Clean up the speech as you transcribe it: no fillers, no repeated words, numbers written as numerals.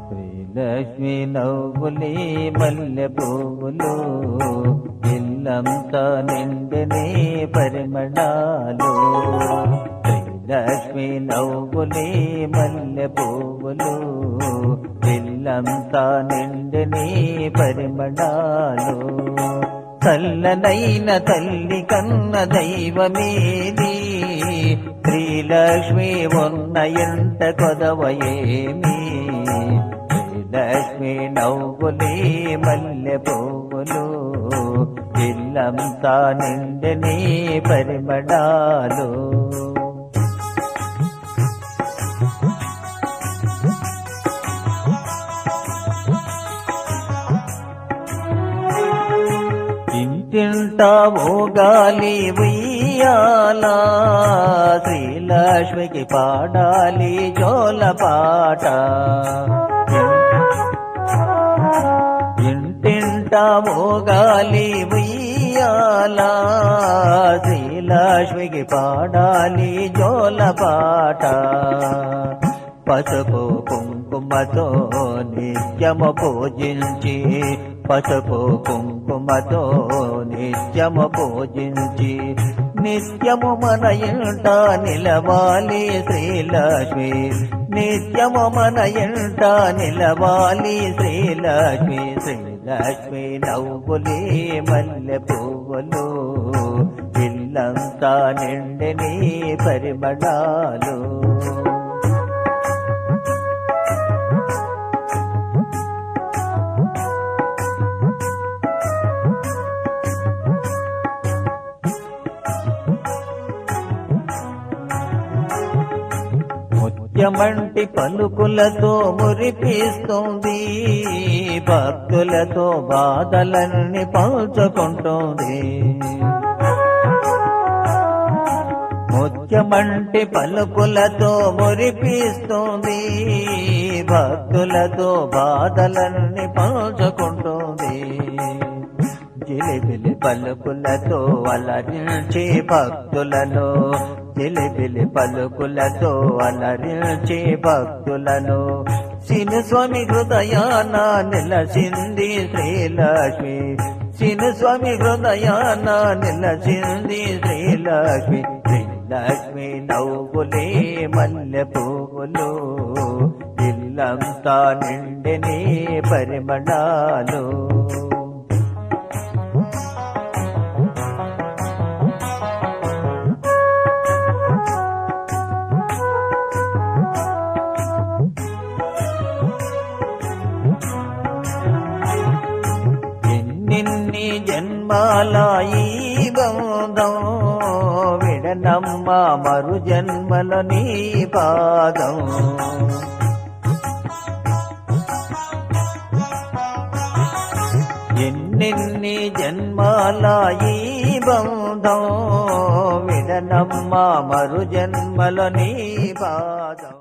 శ్రీలక్ష్మి నవ్వులే మల్లె పువ్వులు ఇల్లంతా నిండనే పరిమళాలు. శ్రీలక్ష్మి నవ్వులే మల్లె పువ్వులు ఇల్లంతా నిండనే పరిమళాలు. చల్లనైన తల్లి కన్న దైవమేది శ్రీలక్ష్మి ఉన్న ఎంత కొదవయేమి. శ్రీలక్ష్మి నవ్వులే మల్లె పువ్వులు ఇల్లంతా నిండనే పరిమళాలు. ఇంటింటా ఊగాలి ఉయ్యాలా శ్రీలక్ష్మికి పాడాలి జోలపాట. ఇంటింటా ఊగాలి ఉయ్యాలా శ్రీలక్ష్మికి పాడాలి జోలపాట. పసుపు కుంకుమతో నిత్యము పూజించి పసుపు కుంకుమతో నిత్యము పూజించి నిత్యము మన ఇంట నిలవాలి శ్రీలక్ష్మి. నిత్యము మన ఇంట నిలవాలి శ్రీలక్ష్మి. శ్రీలక్ష్మి నవ్వులే మల్లె పువ్వులు ఇల్లంతా నిండని పరిమళాలు. ముత్యమంటి పలుకులతో మురిపిస్తుంది భక్తులతో బాధలన్నీ పంచుకుంటుంది. ముత్యమంటి పలుకులతో మురిపిస్తుంది భక్తులతో బాధలన్నీ పంచుకుంటుంది. జిలిబిలి పలుకులతో అలరించి భక్తులను జిలిబిలి పలుకులతో అలరించి భక్తులను శినుస్వామి హృదయాన నిలచింది శ్రీలక్ష్మి. శినుస్వామి హృదయాన నిలచింది శ్రీలక్ష్మి. శ్రీలక్ష్మి నవ్వులే మల్లె పువ్వులు ఇల్లంతా నిండని పరిమళాలు. నిన్ని జన్మాల ఈ బంధం విడనమ్మ మరు జన్మల నీ పాదం. ఎన్నెన్ని జన్మాల ఈ బంధం విడనమ్మ మరు జన్మల నీ పాదం.